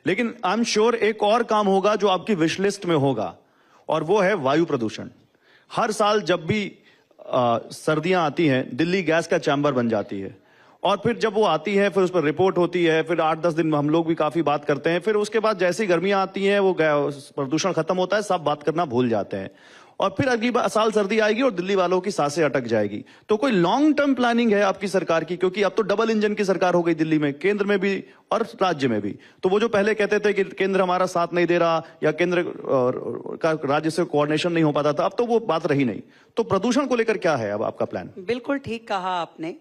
लेकिन I am sure एक और काम होगा जो आपकी विश लिस्ट में होगा, और वो है वायु प्रदूषण। हर साल जब भी सर्दियां आती हैं, दिल्ली गैस का चैम्बर बन जाती है, और फिर जब वो आती है फिर उस पर रिपोर्ट होती है, फिर 8-10 दिन हम लोग भी काफी बात करते हैं, फिर उसके बाद जैसी गर्मियां आती हैं वो प्रदूषण खत्म होता है, सब बात करना भूल जाते हैं, और फिर अगली साल सर्दी आएगी और दिल्ली वालों की सांसें अटक जाएगी। तो कोई लॉन्ग टर्म प्लानिंग है आपकी सरकार की? क्योंकि अब तो डबल इंजन की सरकार हो गई दिल्ली में, केंद्र में भी और राज्य में भी। तो वो जो पहले कहते थे कि केंद्र हमारा साथ नहीं दे रहा या केंद्र का राज्य से कोऑर्डिनेशन नहीं हो पाता था, अब तो वो बात रही नहीं। तो प्रदूषण को लेकर क्या है अब आपका प्लान? बिल्कुल ठीक कहा आपने।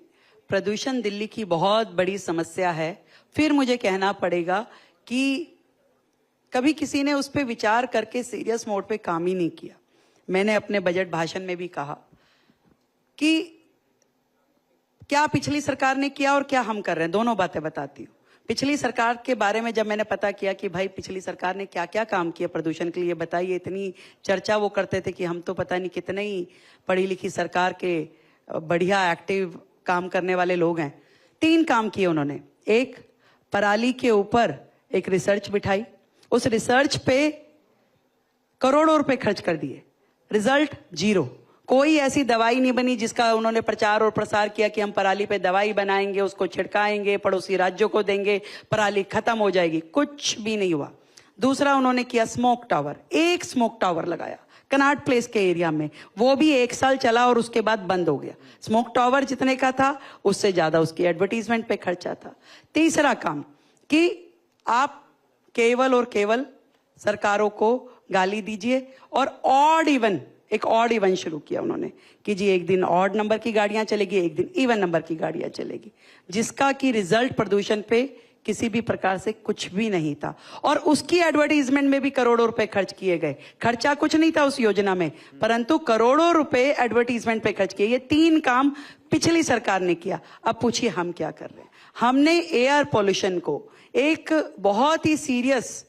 प्रदूषण दिल्ली की बहुत बड़ी समस्या है। फिर मुझे कहना पड़ेगा कि कभी किसी ने उस पर विचार करके सीरियस मोड पे काम ही नहीं किया। मैंने अपने बजट भाषण में भी कहा कि क्या पिछली सरकार ने किया और क्या हम कर रहे हैं, दोनों बातें बताती हूँ। पिछली सरकार के बारे में जब मैंने पता किया कि भाई पिछली सरकार ने क्या क्या काम किया प्रदूषण के लिए, बताइए, इतनी चर्चा वो करते थे कि हम तो पता नहीं कितने ही पढ़ी लिखी सरकार के बढ़िया एक्टिव काम करने वाले लोग हैं। 3 काम किए उन्होंने। एक, पराली के ऊपर एक रिसर्च बिठाई, उस रिसर्च पे करोड़ों रुपए खर्च कर दिए, रिजल्ट 0। कोई ऐसी दवाई नहीं बनी जिसका उन्होंने प्रचार और प्रसार किया कि हम पराली पे दवाई बनाएंगे, उसको छिड़काएंगे, पड़ोसी राज्यों को देंगे, पराली खत्म हो जाएगी। कुछ भी नहीं हुआ। दूसरा उन्होंने किया स्मोक टावर। एक स्मोक टावर लगाया कनॉट प्लेस के एरिया में, वो भी 1 साल चला और उसके बाद बंद हो गया। स्मोक टावर जितने का था उससे ज्यादा उसकी एडवर्टीजमेंट पे खर्चा था। तीसरा काम कि आप केवल और केवल सरकारों को गाली दीजिए, और एक ऑड इवन शुरू किया उन्होंने कि जी एक दिन ऑड नंबर की गाड़ियां चलेगी, एक दिन इवन नंबर की गाड़ियां चलेगी, जिसका कि रिजल्ट प्रदूषण पे किसी भी प्रकार से कुछ भी नहीं था। और उसकी एडवर्टीजमेंट में भी करोड़ों रुपए खर्च किए गए। खर्चा कुछ नहीं था उस योजना में, परंतु करोड़ों रुपए एडवर्टीजमेंट पे खर्च किए। ये 3 काम पिछली सरकार ने किया। अब पूछिए हम क्या कर रहे हैं। हमने एयर पॉल्यूशन को एक बहुत ही सीरियस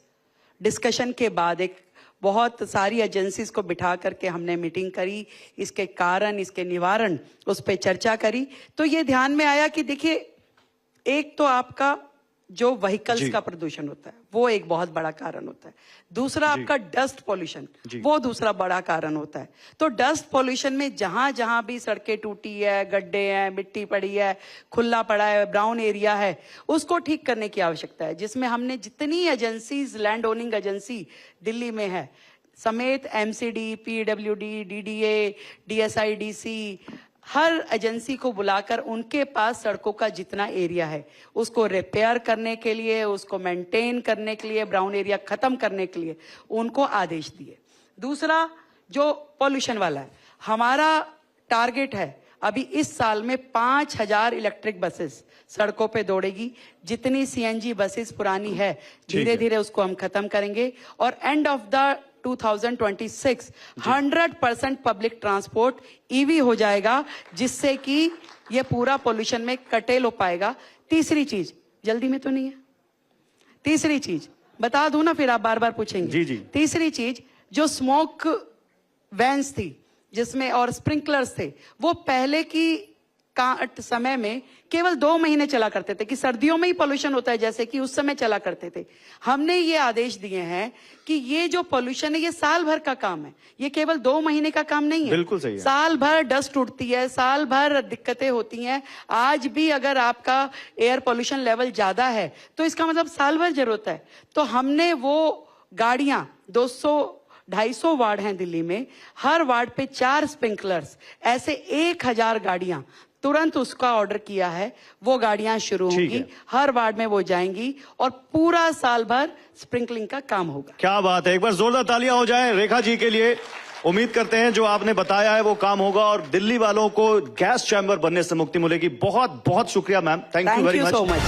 डिस्कशन के बाद, एक बहुत सारी एजेंसीज को बिठा करके हमने मीटिंग करी, इसके कारण, इसके निवारण, उस पर चर्चा करी। तो ये ध्यान में आया कि देखिए, एक तो आपका जो व्हीकल्स का प्रदूषण होता है वो एक बहुत बड़ा कारण होता है। दूसरा आपका डस्ट पॉल्यूशन, वो दूसरा बड़ा कारण होता है। तो डस्ट पॉल्यूशन में जहां जहां भी सड़कें टूटी है, गड्ढे हैं, मिट्टी पड़ी है, खुला पड़ा है, ब्राउन एरिया है, उसको ठीक करने की आवश्यकता है। जिसमें हमने जितनी agencies, land owning agency Delhi में है समेत एमसीडी, पीडब्ल्यूडी, डीडीए, डीएसआईडीसी, हर एजेंसी को बुलाकर उनके पास सड़कों का जितना एरिया है उसको रिपेयर करने के लिए, उसको मेंटेन करने के लिए, ब्राउन एरिया खत्म करने के लिए उनको आदेश दिए। दूसरा जो पॉल्यूशन वाला है, हमारा टारगेट है अभी इस साल में 5000 इलेक्ट्रिक बसेस सड़कों पे दौड़ेगी। जितनी सीएनजी बसेस पुरानी है धीरे धीरे उसको हम खत्म करेंगे, और end of the 2026 100% public transport EV हो जाएगा, जिससे कि ये पूरा पोल्यूशन में कटेल हो पाएगा। तीसरी चीज, जल्दी में तो नहीं है, तीसरी चीज बता दूं ना, फिर आप बार बार पूछेंगे। जी। तीसरी चीज, जो स्मोक वैन्स थी जिसमें और स्प्रिंकलर्स थे, वो पहले की समय में केवल 2 महीने चला करते थे कि सर्दियों में ही पोल्यूशन होता है, जैसे कि उस समय चला करते थे। हमने ये आदेश दिए हैं कि ये जो पोल्यूशन है ये साल भर का काम है, ये केवल 2 महीने का काम नहीं है। बिल्कुल सही है। साल भर डस्ट उड़ती है, साल भर दिक्कतें होती हैं। आज भी अगर आपका एयर पोल्यूशन लेवल ज्यादा है तो इसका मतलब साल भर जरूरत है। तो हमने वो गाड़ियां 200-250 वार्ड हैं दिल्ली में, हर वार्ड पे 4 स्प्रिंकलर्स, ऐसे 1000 गाड़ियां तुरंत उसका ऑर्डर किया है। वो गाड़ियां शुरू होंगी, हर वार्ड में वो जाएंगी और पूरा साल भर स्प्रिंकलिंग का काम होगा। क्या बात है, एक बार जोरदार तालियां हो जाएं रेखा जी के लिए। उम्मीद करते हैं जो आपने बताया है वो काम होगा और दिल्ली वालों को गैस चैम्बर बनने से मुक्ति मिलेगी। बहुत बहुत शुक्रिया ma'am, thank you very much.